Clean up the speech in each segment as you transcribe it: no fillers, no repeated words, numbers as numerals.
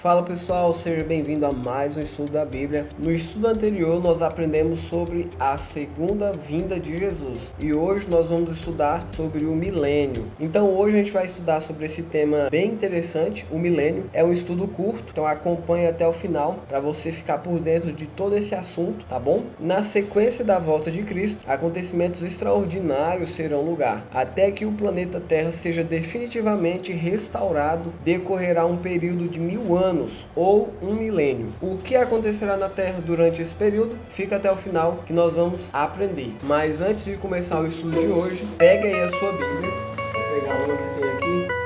Fala pessoal, seja bem-vindo a mais um estudo da Bíblia. No estudo anterior nós aprendemos sobre a segunda vinda de Jesus e hoje nós vamos estudar sobre o milênio. Então hoje a gente vai estudar sobre esse tema bem interessante, o milênio. É um estudo curto, então acompanhe até o final para você ficar por dentro de todo esse assunto, tá bom? Na sequência da volta de Cristo, acontecimentos extraordinários serão lugar. Até que o planeta Terra seja definitivamente restaurado, decorrerá um período de 1000 anos ou um milênio. O que acontecerá na Terra durante esse período? Fica até o final que nós vamos aprender. Mas antes de começar o estudo de hoje, pega aí a sua Bíblia. Vou pegar uma que tem aqui.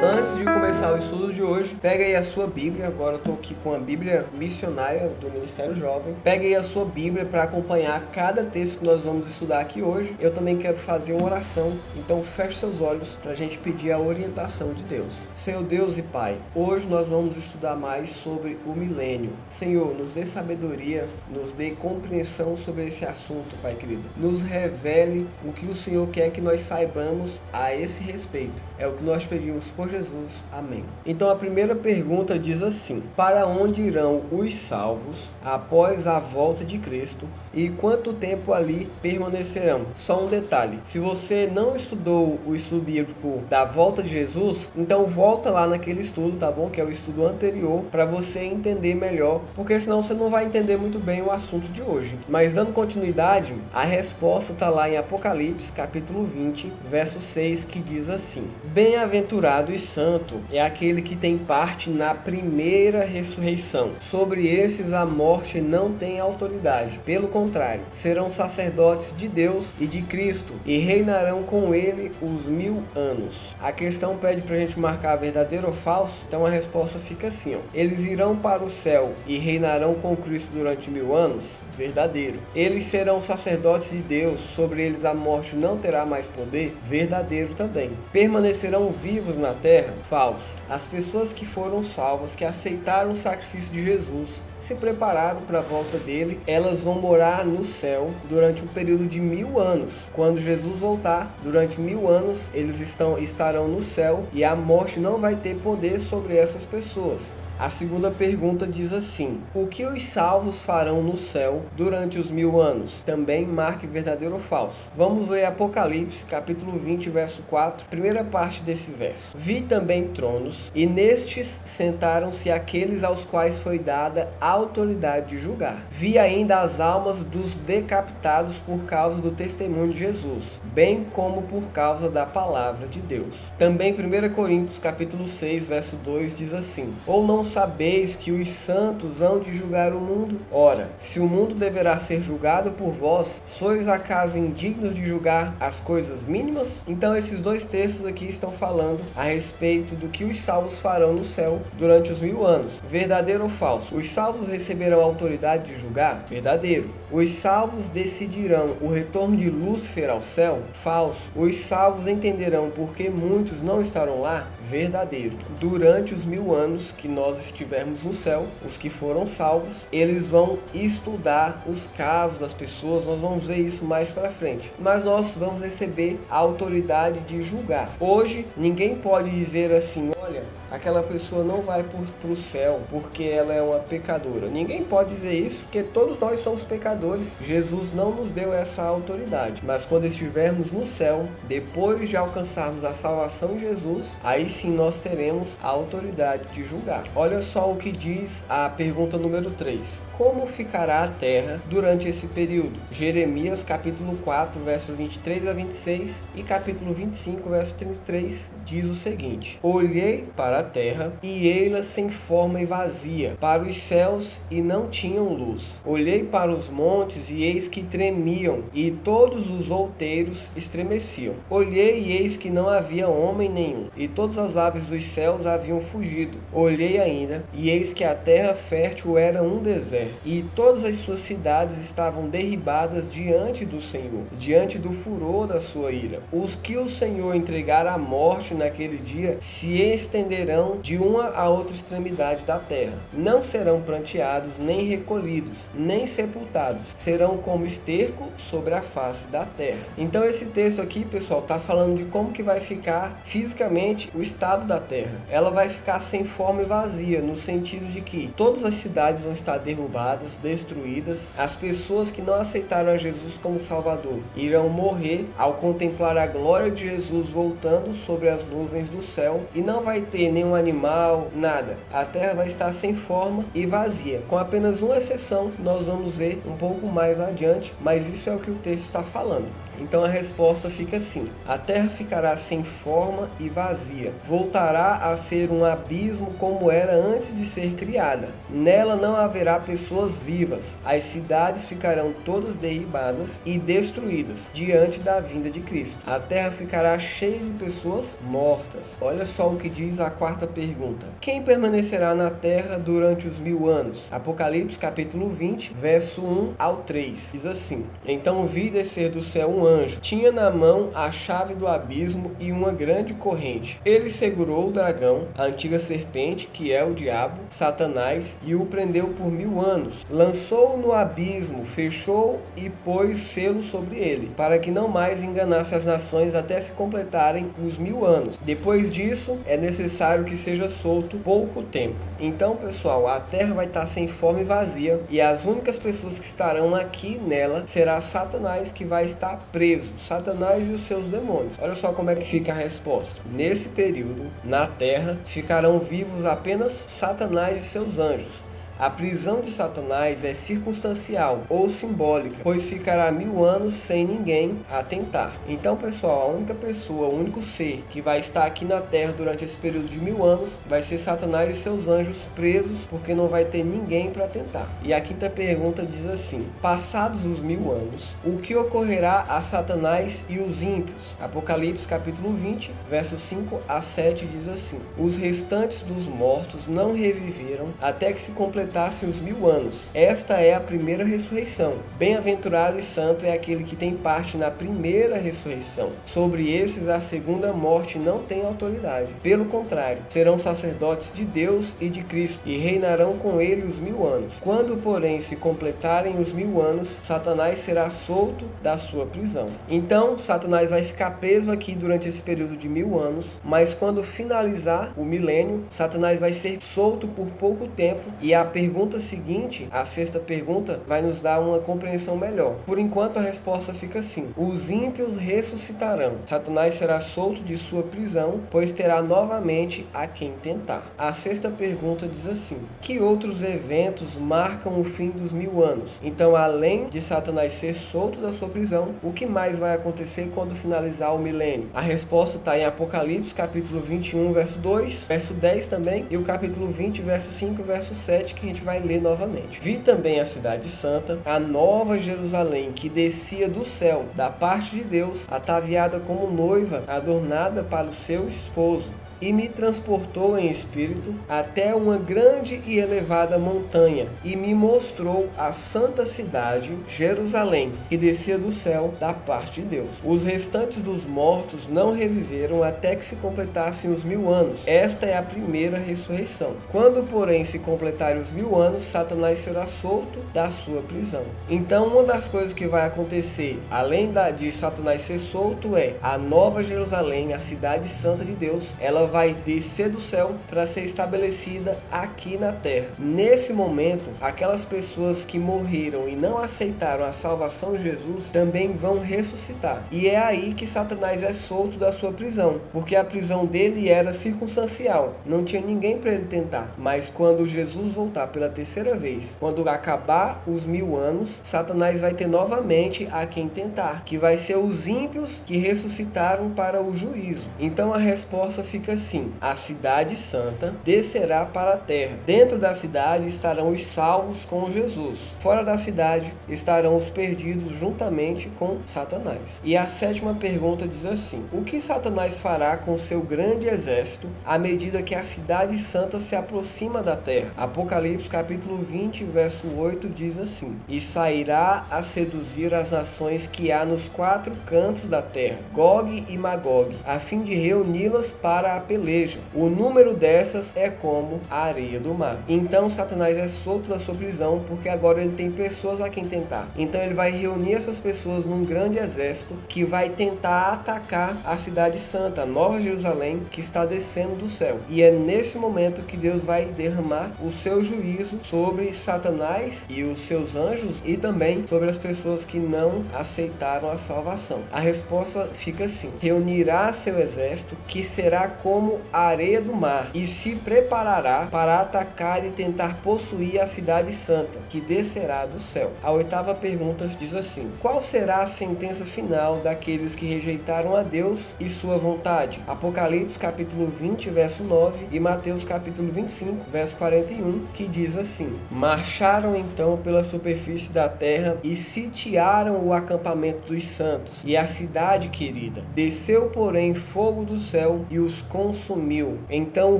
Antes de começar o estudo de hoje, pega aí a sua Bíblia. Agora eu estou aqui com a Bíblia missionária do Ministério Jovem. Pega aí a sua Bíblia para acompanhar cada texto que nós vamos estudar aqui hoje. Eu também quero fazer uma oração, então feche seus olhos para a gente pedir a orientação de Deus. Senhor Deus e Pai, hoje nós vamos estudar mais sobre o milênio. Senhor, nos dê sabedoria, nos dê compreensão sobre esse assunto, Pai querido. Nos revele o que o Senhor quer que nós saibamos a esse respeito. É o que nós pedimos por Jesus. Amém. Então a primeira pergunta diz assim: para onde irão os salvos após a volta de Cristo e quanto tempo ali permanecerão? Só um detalhe: se você não estudou o estudo bíblico da volta de Jesus, então volta lá naquele estudo, tá bom? Que é o estudo anterior, para você entender melhor, porque senão você não vai entender muito bem o assunto de hoje. Mas dando continuidade, a resposta está lá em Apocalipse, capítulo 20, verso 6, que diz assim: bem-aventurado e santo é aquele que tem parte na primeira ressurreição. Sobre esses a morte não tem autoridade. Pelo contrário, serão sacerdotes de Deus e de Cristo e reinarão com ele os 1000 anos. A questão pede pra gente marcar verdadeiro ou falso, então a resposta fica assim, ó: eles irão para o céu e reinarão com Cristo durante 1000 anos? Verdadeiro. Eles serão sacerdotes de Deus, sobre eles a morte não terá mais poder? Verdadeiro também. Permanecerão vivos na terra? Falso. As pessoas que foram salvas, que aceitaram o sacrifício de Jesus, se prepararam para a volta dele, elas vão morar no céu durante um período de 1000 anos. Quando Jesus voltar, durante 1000 anos, eles estarão no céu e a morte não vai ter poder sobre essas pessoas. A segunda pergunta diz assim: o que os salvos farão no céu durante os 1000 anos? Também marque verdadeiro ou falso. Vamos ler Apocalipse, capítulo 20, verso 4, primeira parte desse verso. Vi também tronos, e nestes sentaram-se aqueles aos quais foi dada a autoridade de julgar. Vi ainda as almas dos decapitados por causa do testemunho de Jesus, bem como por causa da palavra de Deus. Também 1 Coríntios, capítulo 6, verso 2 diz assim: ou não sabeis que os santos hão de julgar o mundo? Ora, se o mundo deverá ser julgado por vós, sois acaso indignos de julgar as coisas mínimas? Então esses dois textos aqui estão falando a respeito do que os salvos farão no céu durante os 1000 anos. Verdadeiro ou falso? Os salvos receberão a autoridade de julgar? Verdadeiro. Os salvos decidirão o retorno de Lúcifer ao céu? Falso. Os salvos entenderão por que muitos não estarão lá? Verdadeiro. Durante os 1000 anos que nós estivermos no céu, os que foram salvos, eles vão estudar os casos das pessoas, nós vamos ver isso mais para frente. Mas nós vamos receber a autoridade de julgar. Hoje, ninguém pode dizer assim: olha, aquela pessoa não vai para o céu porque ela é uma pecadora. Ninguém pode dizer isso, porque todos nós somos pecadores. Jesus não nos deu essa autoridade. Mas quando estivermos no céu, depois de alcançarmos a salvação em Jesus, aí sim nós teremos a autoridade de julgar. Olha só o que diz a pergunta número 3. Como ficará a terra durante esse período? Jeremias capítulo 4, verso 23 a 26 e capítulo 25, verso 33 diz o seguinte: olhei para a terra e ei-la sem forma e vazia, para os céus e não tinham luz. Olhei para os montes e eis que tremiam, e todos os outeiros estremeciam. Olhei e eis que não havia homem nenhum, e todas as aves dos céus haviam fugido. Olhei ainda, e eis que a terra fértil era um deserto, e todas as suas cidades estavam derribadas diante do Senhor, diante do furor da sua ira. Os que o Senhor entregara à morte naquele dia se estenderão de uma a outra extremidade da terra. Não serão pranteados, nem recolhidos, nem sepultados. Serão como esterco sobre a face da terra. Então esse texto aqui, pessoal, está falando de como que vai ficar fisicamente o estado da terra. Ela vai ficar sem forma e vazia, no sentido de que todas as cidades vão estar derrubadas, destruídas. As pessoas que não aceitaram a Jesus como Salvador irão morrer ao contemplar a glória de Jesus voltando sobre as nuvens do céu, e não vai ter nenhum animal, nada. A terra vai estar sem forma e vazia, com apenas uma exceção que nós vamos ver um pouco mais adiante, mas isso é o que o texto está falando. Então a resposta fica assim: a terra ficará sem forma e vazia, voltará a ser um abismo como era antes de ser criada. Nela não haverá pessoas vivas, as cidades ficarão todas derribadas e destruídas diante da vinda de Cristo. A terra ficará cheia de pessoas mortas. Olha só o que diz a quarta pergunta: quem permanecerá na terra durante os 1000 anos? Apocalipse capítulo 20, verso 1 ao 3, diz assim: então vi descer do céu um anjo, tinha na mão a chave do abismo e uma grande corrente. Ele segurou o dragão, a antiga serpente, que é o diabo, Satanás, e o prendeu por 1000 anos. Lançou-o no abismo, fechou e pôs selo sobre ele, para que não mais enganasse as nações até se completarem os 1000 anos. Depois disso, é necessário que seja solto pouco tempo. Então, pessoal, a terra vai estar sem forma e vazia, e as únicas pessoas que estarão aqui nela será Satanás, que vai estar preso. Satanás e os seus demônios. Olha só como é que fica a resposta. Nesse período, na terra, ficarão vivos apenas Satanás e seus anjos. A prisão de Satanás é circunstancial ou simbólica, pois ficará 1000 anos sem ninguém atentar. Então, pessoal, a única pessoa, o único ser que vai estar aqui na Terra durante esse período de 1000 anos vai ser Satanás e seus anjos presos, porque não vai ter ninguém para tentar. E a quinta pergunta diz assim: passados os 1000 anos, o que ocorrerá a Satanás e os ímpios? Apocalipse capítulo 20, versos 5 a 7 diz assim: os restantes dos mortos não reviveram até que se completassem os 1000 anos. Esta é a primeira ressurreição. Bem-aventurado e santo é aquele que tem parte na primeira ressurreição. Sobre esses a segunda morte não tem autoridade. Pelo contrário, serão sacerdotes de Deus e de Cristo, e reinarão com ele os 1000 anos. Quando, porém, se completarem os 1000 anos, Satanás será solto da sua prisão. Então, Satanás vai ficar preso aqui durante esse período de 1000 anos, mas quando finalizar o milênio, Satanás vai ser solto por pouco tempo, e a pergunta seguinte, a sexta pergunta, vai nos dar uma compreensão melhor. Por enquanto a resposta fica assim: os ímpios ressuscitarão. Satanás será solto de sua prisão, pois terá novamente a quem tentar. A sexta pergunta diz assim: que outros eventos marcam o fim dos 1000 anos? Então, além de Satanás ser solto da sua prisão, o que mais vai acontecer quando finalizar o milênio? A resposta está em Apocalipse capítulo 21, verso 2, verso 10 também, e o capítulo 20, verso 5, verso 7, que a gente vai ler novamente. Vi também a cidade santa, a nova Jerusalém, que descia do céu, da parte de Deus, ataviada como noiva, adornada para o seu esposo. E me transportou em espírito até uma grande e elevada montanha, e me mostrou a santa cidade, Jerusalém, que descia do céu da parte de Deus. Os restantes dos mortos não reviveram até que se completassem os 1000 anos. Esta é a primeira ressurreição. Quando, porém, se completarem os 1000 anos, Satanás será solto da sua prisão. Então, uma das coisas que vai acontecer, além de Satanás ser solto, é a nova Jerusalém, a cidade santa de Deus, ela vai descer do céu para ser estabelecida aqui na terra. Nesse momento, aquelas pessoas que morreram e não aceitaram a salvação de Jesus também vão ressuscitar. E é aí que Satanás é solto da sua prisão, porque a prisão dele era circunstancial, não tinha ninguém para ele tentar. Mas quando Jesus voltar pela terceira vez, quando acabar os 1000 anos, Satanás vai ter novamente a quem tentar, que vai ser os ímpios que ressuscitaram para o juízo. Então a resposta fica assim: a cidade santa descerá para a terra. Dentro da cidade estarão os salvos com Jesus. Fora da cidade estarão os perdidos juntamente com Satanás. E a sétima pergunta diz assim: o que Satanás fará com seu grande exército à medida que a cidade santa se aproxima da terra? Apocalipse capítulo 20, verso 8 diz assim: e sairá a seduzir as nações que há nos 4 cantos da terra, Gog e Magog, a fim de reuni-las para a peleja. O número dessas é como a areia do mar. Então Satanás é solto da sua prisão, porque agora ele tem pessoas a quem tentar. Então ele vai reunir essas pessoas num grande exército que vai tentar atacar a cidade santa, a Nova Jerusalém, que está descendo do céu. E é nesse momento que Deus vai derramar o seu juízo sobre Satanás e os seus anjos e também sobre as pessoas que não aceitaram a salvação. A resposta fica assim: reunirá seu exército, que será como a areia do mar, e se preparará para atacar e tentar possuir a cidade santa, que descerá do céu. A oitava pergunta diz assim: qual será a sentença final daqueles que rejeitaram a Deus e sua vontade? Apocalipse capítulo 20, verso 9 e Mateus capítulo 25, verso 41, que diz assim: marcharam então pela superfície da terra e sitiaram o acampamento dos santos e a cidade querida. Desceu, porém, fogo do céu e os consumiu. Então o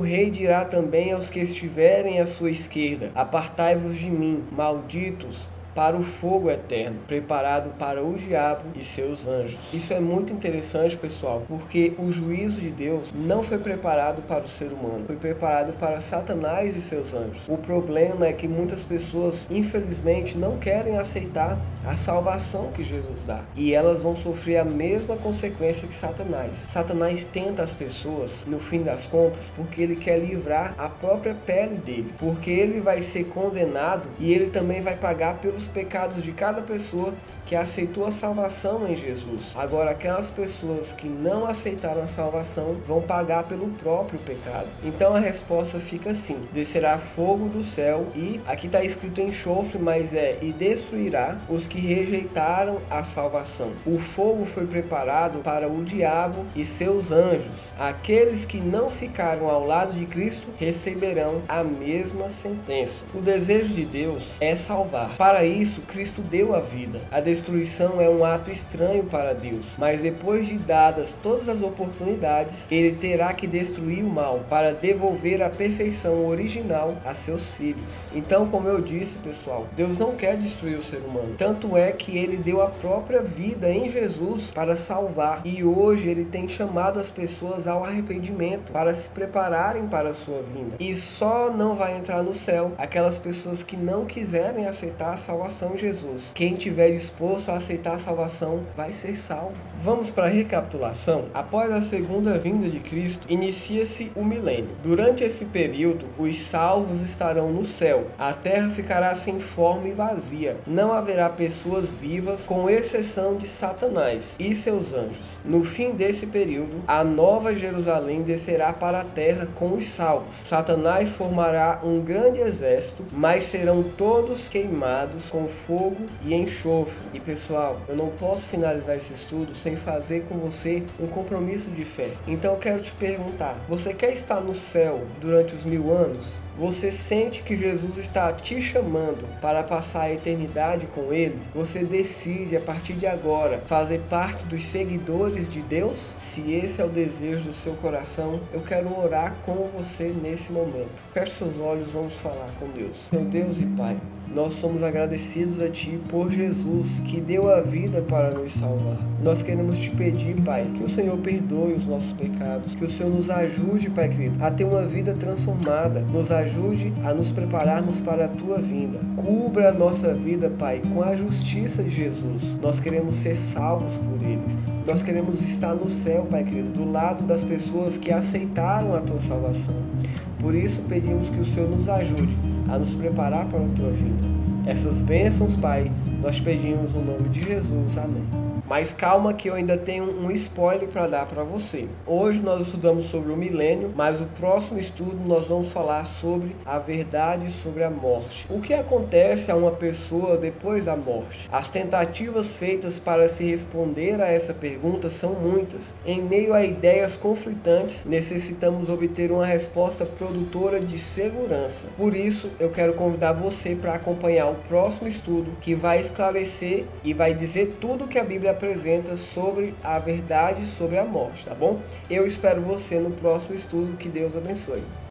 rei dirá também aos que estiverem à sua esquerda: apartai-vos de mim, malditos, para o fogo eterno, preparado para o diabo e seus anjos. Isso é muito interessante, pessoal, porque o juízo de Deus não foi preparado para o ser humano, foi preparado para Satanás e seus anjos. O problema é que muitas pessoas, infelizmente, não querem aceitar a salvação que Jesus dá, e elas vão sofrer a mesma consequência que Satanás. Satanás tenta as pessoas, no fim das contas, porque ele quer livrar a própria pele dele, porque ele vai ser condenado e ele também vai pagar pelos pecados de cada pessoa que aceitou a salvação em Jesus. Agora, aquelas pessoas que não aceitaram a salvação vão pagar pelo próprio pecado. Então a resposta fica assim: descerá fogo do céu e, aqui está escrito enxofre, mas e destruirá os que rejeitaram a salvação. O fogo foi preparado para o diabo e seus anjos. Aqueles que não ficaram ao lado de Cristo receberão a mesma sentença. O desejo de Deus é salvar. Para isso, Cristo deu a vida. A destruição é um ato estranho para Deus, mas depois de dadas todas as oportunidades, ele terá que destruir o mal para devolver a perfeição original a seus filhos. Então, como eu disse, pessoal, Deus não quer destruir o ser humano. Tanto é que ele deu a própria vida em Jesus para salvar. E hoje ele tem chamado as pessoas ao arrependimento para se prepararem para a sua vinda. E só não vai entrar no céu aquelas pessoas que não quiserem aceitar a salvação em Jesus. Quem tiver disposto a aceitar a salvação vai ser salvo. Vamos para a recapitulação. Após a segunda vinda de Cristo, inicia-se o milênio. Durante esse período, os salvos estarão no céu. A terra ficará sem forma e vazia. Não haverá pessoas vivas, com exceção de Satanás e seus anjos. No fim desse período, a Nova Jerusalém descerá para a terra com os salvos. Satanás formará um grande exército, mas serão todos queimados com fogo e enxofre. E pessoal, eu não posso finalizar esse estudo sem fazer com você um compromisso de fé. Então eu quero te perguntar: você quer estar no céu durante os 1000 anos? Você sente que Jesus está te chamando para passar a eternidade com Ele? Você decide a partir de agora fazer parte dos seguidores de Deus? Se esse é o desejo do seu coração, eu quero orar com você nesse momento. Feche seus olhos, vamos falar com Deus. Meu Deus e Pai, nós somos agradecidos a Ti por Jesus, que deu a vida para nos salvar. Nós queremos Te pedir, Pai, que o Senhor perdoe os nossos pecados, que o Senhor nos ajude, Pai querido, a ter uma vida transformada, nos ajude a nos prepararmos para a Tua vinda. Cubra a nossa vida, Pai, com a justiça de Jesus. Nós queremos ser salvos por Ele. Nós queremos estar no céu, Pai querido, do lado das pessoas que aceitaram a Tua salvação. Por isso pedimos que o Senhor nos ajude a nos preparar para a Tua vinda. Essas bênçãos, Pai, nós pedimos no nome de Jesus. Amém. Mas calma que eu ainda tenho um spoiler para dar para você. Hoje nós estudamos sobre o milênio, mas o próximo estudo nós vamos falar sobre a verdade sobre a morte. O que acontece a uma pessoa depois da morte? As tentativas feitas para se responder a essa pergunta são muitas. Em meio a ideias conflitantes, necessitamos obter uma resposta produtora de segurança. Por isso, eu quero convidar você para acompanhar o próximo estudo, que vai esclarecer e vai dizer tudo que a Bíblia apresenta sobre a verdade sobre a morte, tá bom? Eu espero você no próximo estudo. Que Deus abençoe.